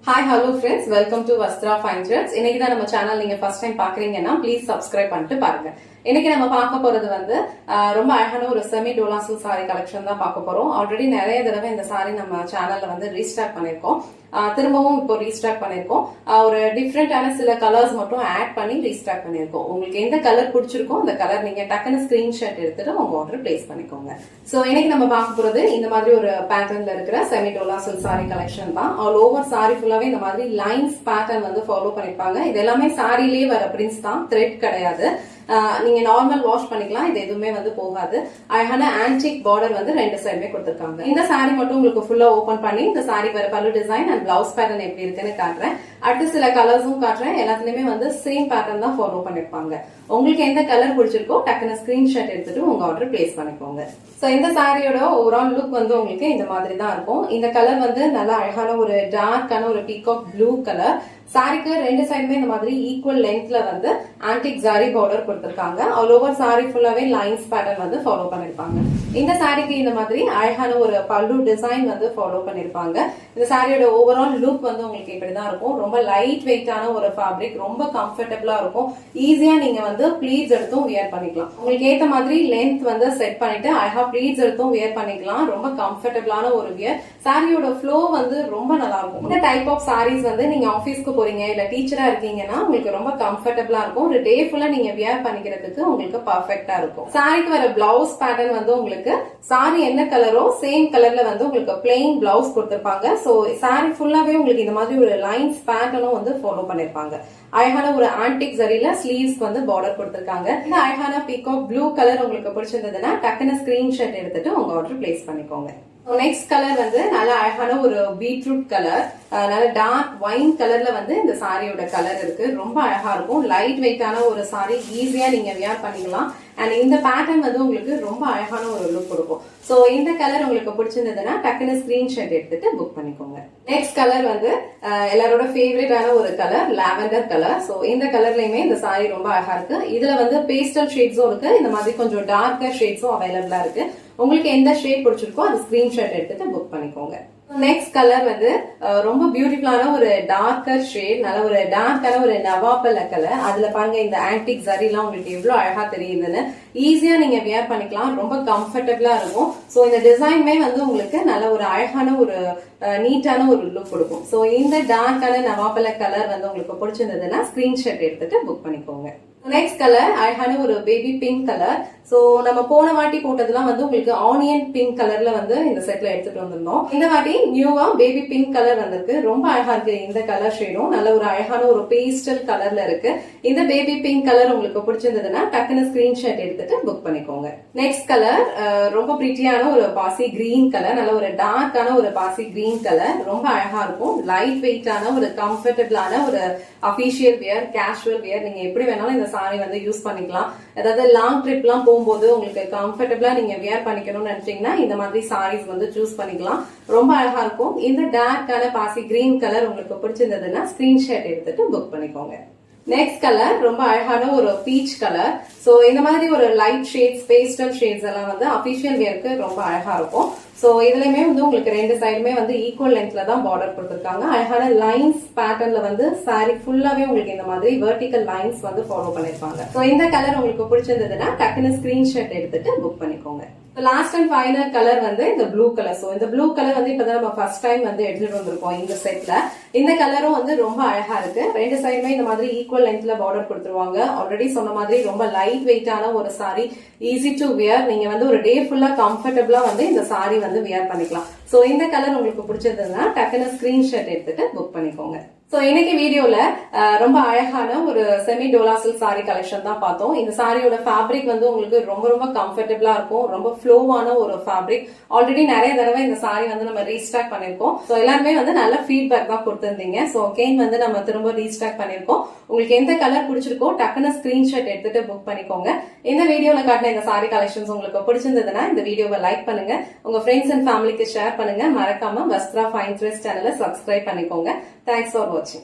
Hi, hello friends. Welcome to Vastra Fine Threads. இன்னைக்கு தான் நம்ம சேனல் நீங்க ஃபர்ஸ்ட் டைம் பாக்குறீங்கன்னா ப்ளீஸ் சப்ஸ்கிரைப் பண்ணிட்டு பாருங்க. இன்னைக்கு நம்ம பார்க்க போறது வந்து ரொம்ப அழகான ஒரு semi Dola silk sorry collection தான் பார்க்க போறோம். ஆல்ரெடி நிறைய தடவை இந்த சாரி நம்ம சேனல்ல வந்து ரீஸ்டாக் பண்ணிருக்கோம். திரும்பவும் இப்போ ரீஸ்டாக் பண்ணிருக்கோம். ஒரு டிஃப்ரெண்டான சில கலர்ஸ் மட்டும் ஆட் பண்ணி ரீஸ்டாக் பண்ணிருக்கோம். உங்களுக்கு எந்த கலர் பிடிச்சிருக்கோ அந்த கலர் நீங்க டக்குன்னு ஸ்கிரீன்ஷாட் எடுத்துட்டு உங்க ஆர்டர் பிளேஸ் பண்ணிக்கோங்க. சோ இன்னைக்கு நம்ம பார்க்க போறது இந்த மாதிரி ஒரு பேட்டர்ன்ல இருக்கிற semi Dola silk sorry collection தான். ஆல் ஓவர் சாரி ஃபுல்லாவே இந்த மாதிரி லைன்ஸ் பேட்டர்ன் வந்து ஃபாலோ பண்ணிருப்பாங்க. இது எல்லாமே சாரிலேயே வர பிரிண்ட்ஸ் தான், த்ரெட் கிடையாது. நீங்க நார்மல் வாஷ் பண்ணிக்கலாம், இது எதுவுமே வந்து போகாது. அழகான ஆன்டிக் பார்டர் வந்து ரெண்டு சைடுமே கொடுத்திருக்காங்க. இந்த சாரி மட்டும் உங்களுக்கு ஃபுல்லா ஓபன் பண்ணி இந்த சாரி வர பல்லு டிசைன் அண்ட் பிளவுஸ் பேட்டர்ன் எப்படி இருக்குன்னு காட்டுறேன். அடுத்து சில கலர்ஸும் காட்டுறேன். எல்லாத்துலயுமே வந்து சேம் பேட்டர்ன் தான் ஃபாலோ பண்ணிருப்பாங்க. உங்களுக்கு எந்த கலர் பிடிச்சிருக்கோ டக்குன்னு ஸ்கிரீன்ஷாட் எடுத்துட்டு உங்க ஆர்டர் பிளேஸ் பண்ணிக்கோங்க. சோ இந்த சாரியோட ஓவரால் லுக் வந்து உங்களுக்கு இந்த மாதிரி தான் இருக்கும். இந்த கலர் வந்து நல்லா அழகான ஒரு டார்க்கான ஒரு பீகாக் ப்ளூ கலர். சாரிக்கு ரெண்டு சைடுமே இந்த மாதிரி ஈக்குவல் லென்த்ல வந்து ஆன்டிக் ஜாரி பார்டர் கொடுத்திருக்காங்க. ஆல் ஓவர் சாரி ஃபுல்லாவே லைன்ஸ் பேட்டர்ன் வந்து ஃபாலோ பண்ணிருப்பாங்க. இந்த சாரிக்கு இந்த மாதிரி அழகான ஒரு பல்லு டிசைன் வந்து ஃபாலோ பண்ணிருப்பாங்க. இந்த சாரியோட ஓவரால் லுக் வந்து உங்களுக்கு இப்படிதான் இருக்கும். ரொம்ப லைட் வெயிட்டான ஒரு ஃபேப்ரிக், ரொம்ப கம்ஃபர்டபுளா இருக்கும். ஈஸியா நீங்க வந்து ப்ளீட்ஸ் எடுத்தும் வியர் பண்ணிக்கலாம். உங்களுக்கு ஏத்த மாதிரி லென்த் வந்து செட் பண்ணிட்டு அழகா ப்ளீட்ஸ் எடுத்தும் வியர் பண்ணிக்கலாம். ரொம்ப கம்ஃபர்டபுளான ஒரு வியர். சாரியோட ஃப்ளோ வந்து ரொம்ப நல்லா இருக்கும். இந்த டைப் ஆஃப் சாரீஸ் வந்து நீங்க ஆபீஸ்க்கு போறீங்க இல்ல டீச்சரா இருக்கீங்கன்னா உங்களுக்கு ரொம்ப கம்ஃபர்டபுளா இருக்கும். ஒரு டே ஃபுல்லா நீங்க வியர் பண்ணிக்கிறதுக்கு உங்களுக்கு பர்ஃபெக்டா இருக்கும். சாரிக்கு வர பிளவுஸ் பேட்டர்ன் வந்து உங்களுக்கு சாரி என்ன கலரோ சேம் கலர்ல வந்து உங்களுக்கு பிளெயின் பிளவுஸ் கொடுத்திருப்பாங்க. சோ சாரி ஃபுல்லாவே உங்களுக்கு இந்த மாதிரி ஒரு லைன்ஸ் பேட்டர்னும் வந்து ஃபாலோ பண்ணிருப்பாங்க. அழகான ஒரு ஆன்டிக் ஜரியில ஸ்லீவ்ஸ் வந்து பார்டர் கொடுத்திருக்காங்க. இந்த அழகான பீகாக் ப்ளூ கலர் உங்களுக்கு பிடிச்சிருந்ததுன்னா டக்குன்னு ஸ்கிரீன்ஷாட் எடுத்துட்டு உங்க ஆர்டர் பிளேஸ் பண்ணிக்கோங்க. நெக்ஸ்ட் கலர் வந்து நல்ல அழகான ஒரு பீட்ரூட் கலர், நல்ல டார்க் ஒயின் கலர்ல வந்து இந்த சாரியோட கலர் இருக்கு. ரொம்ப அழகா இருக்கும். லைட் வெயிட்டான ஒரு சாரி, ஈஸியா நீங்க வியர் பண்ணிக்கலாம். அண்ட் இந்த பேட்டர்ன் வந்து உங்களுக்கு ரொம்ப அழகான ஒரு லுக் கொடுக்கும். சோ இந்த கலர் உங்களுக்கு பிடிச்சிருந்ததுன்னா டக்குன்னு ஸ்கிரீன்ஷாட் எடுத்துட்டு புக் பண்ணிக்கோங்க. நெக்ஸ்ட் கலர் வந்து எல்லாரோட ஃபேவரட்டான ஒரு கலர், லாவெண்டர் கலர். சோ இந்த கலர்லயுமே இந்த சாரி ரொம்ப அழகா இருக்கு. இதுல வந்து பேஸ்டல் ஷேட்ஸும் இருக்கு, இந்த மாதிரி கொஞ்சம் டார்க்கர் ஷேட்ஸும் அவைலபிளா இருக்கு. உங்களுக்கு எந்த ஷேட் பிடிச்சிருக்கோ அது ஸ்கிரீன்ஷாட் எடுத்துட்டு புக் பண்ணிக்கோங்க. நெக்ஸ்ட் கலர் வந்து ரொம்ப பியூட்டிஃபுல்லான ஒரு டார்க்கர் ஷேட், நல்ல ஒரு டார்க்கான ஒரு நவாப்பழ கலர். அதுல பாருங்க இந்த ஆன்டிக் ஜரி எல்லாம் உங்களுக்கு எவ்வளவு அழகா தெரியுதுன்னு. ஈஸியா நீங்க வியர் பண்ணிக்கலாம், ரொம்ப கம்ஃபர்டபுளா இருக்கும். சோ இந்த டிசைன்மே வந்து உங்களுக்கு நல்ல ஒரு அழகான ஒரு நீட்டான ஒரு லுக் கொடுக்கும். சோ இந்த டார்க்கான நவாப்பழ கலர் வந்து உங்களுக்கு பிடிச்சிருந்ததுன்னா ஸ்கிரீன்ஷாட் எடுத்துட்டு புக் பண்ணிக்கோங்க. நெக்ஸ்ட் கலர் அழகான ஒரு பேபி பிங்க் கலர். சோ நம்ம போன வாட்டி போட்டதெல்லாம் வந்து உங்களுக்கு ஆனியன் பிங்க் கலர்ல வந்து இந்த செட்ல எடுத்துட்டு வந்திருந்தோம். இந்த வாட்டி நியூவா பேபி பிங்க் கலர் வந்திருக்கு. ரொம்ப அழகா இருக்கு இந்த கலர் ஷேடும். நல்ல ஒரு அழகான ஒரு பேஸ்டல் கலர்ல இருக்கு. இந்த பேபி பிங்க் கலர் உங்களுக்கு பிடிச்சிருந்ததுன்னா டக்குன்னு ஸ்கிரீன்ஷாட் எடுத்துட்டு புக் பண்ணிக்கோங்க. நெக்ஸ்ட் கலர் ரொம்ப பிரிட்டியான ஒரு பாசி கிரீன் கலர், நல்ல ஒரு டார்க்கான ஒரு பாசி கிரீன் கலர். ரொம்ப அழகா இருக்கும். லைட் வெயிட்டான ஒரு கம்ஃபர்டபுளான ஒரு அபிஷியல் வியர், கேஷுவல் வியர். நீங்க எப்படி வேணாலும் இந்த சாரி வந்து யூஸ் பண்ணிக்கலாம். அதாவது லாங் ட்ரிப் எல்லாம் போகும்போது உங்களுக்கு கம்ஃபர்டபுளா நீங்க வியர் பண்ணிக்கணும்னு நினைச்சீங்கன்னா இந்த மாதிரி சாரீஸ் வந்து சூஸ் பண்ணிக்கலாம். ரொம்ப அழகா இருக்கும். இந்த டார்க்கான பாசி கிரீன் கலர் உங்களுக்கு பிடிச்சிருந்ததுன்னா ஸ்கிரீன்ஷாட் எடுத்துட்டு புக் பண்ணிக்கோங்க. நெக்ஸ்ட் கலர் ரொம்ப அழகான ஒரு பீச் கலர். சோ இந்த மாதிரி ஒரு லைட் ஷேட்ஸ், பேஸ்டல் ஷேட்ஸ் எல்லாம் வந்து அபிஷியல் வியருக்கு ரொம்ப அழகா இருக்கும். சோ இதுலயுமே வந்து உங்களுக்கு ரெண்டு சைடுமே வந்து ஈக்குவல் லென்த்ல தான் பார்டர் கொடுத்திருக்காங்க. அழகான லைன்ஸ் பேட்டர்ன்ல வந்து சாரி ஃபுல்லாவே உங்களுக்கு இந்த மாதிரி வெர்டிகல் லைன்ஸ் வந்து ஃபாலோ பண்ணிருப்பாங்க. சோ இந்த கலர் உங்களுக்கு பிடிச்சிருந்ததுன்னா டக்குன்னு ஸ்கிரீன்ஷாட் எடுத்துட்டு புக் பண்ணிக்கோங்க. லாஸ்ட் அண்ட் ஃபைனல் கலர் வந்து இந்த ப்ளூ கலர். சோ இந்த ப்ளூ கலர் வந்து இப்பதான் நம்ம ஃபர்ஸ்ட் டைம் வந்து எடுத்துட்டு வந்திருக்கோம் இந்த செட்ல. இந்த கலரும் வந்து ரொம்ப அழகா இருக்கு. ரெண்டு சைடுமே இந்த மாதிரி ஈக்குவல் லென்த்ல பார்டர் கொடுத்துருவாங்க. ஆல்ரெடி சொன்ன மாதிரி ரொம்ப லைட் வெயிட்டான ஒரு சாரி, ஈஸி டு வியர். நீங்க வந்து ஒரு டே ஃபுல்லா கம்ஃபர்டபுளா வந்து இந்த சாரி வந்து வியர் பண்ணிக்கலாம். சோ இந்த கலர் உங்களுக்கு பிடிச்சதுன்னா டக்குன்னு ஸ்கிரீன்ஷாட் எடுத்துட்டு புக் பண்ணிக்கோங்க. சோ இன்னைக்கு வீடியோல ரொம்ப அழகான ஒரு semi Dola silk sorry collection தான் பார்த்தோம். இந்த சாரியோட ஃபேப்ரிக் வந்து உங்களுக்கு ரொம்ப ரொம்ப கம்ஃபர்டபுளா இருக்கும். ரொம்ப ஃப்ளோவான ஒரு ஃபேப்ரிக். ஆல்ரெடி நிறைய தடவை இந்த சாரி வந்து நம்ம ரீஸ்டாக் பண்ணிருக்கோம். சோ எல்லாருமே வந்து நல்ல ஃபீட்பேக் தான் கொடுத்திருந்தீங்க. சோ அகைன் வந்து நம்ம திரும்ப ரீஸ்டாக் பண்ணிருக்கோம். உங்களுக்கு எந்த கலர் பிடிச்சிருக்கோ டக்குன்னு ஸ்கிரீன்ஷாட் எடுத்துட்டு புக் பண்ணிக்கோங்க. இந்த வீடியோல காட்டின இந்த சாரி கலெக்ஷன்ஸ் உங்களுக்கு பிடிச்சிருந்ததுன்னா இந்த வீடியோவை லைக் பண்ணுங்க, உங்க ஃப்ரெண்ட்ஸ் அண்ட் ஃபேமிலிக்கு ஷேர் பண்ணுங்க. மறக்காம வஸ்த்ரா ஃபைன் த்ரெட்ஸ் சேனலை சப்ஸ்கிரைப் பண்ணிக்கோங்க. Thanks for watching.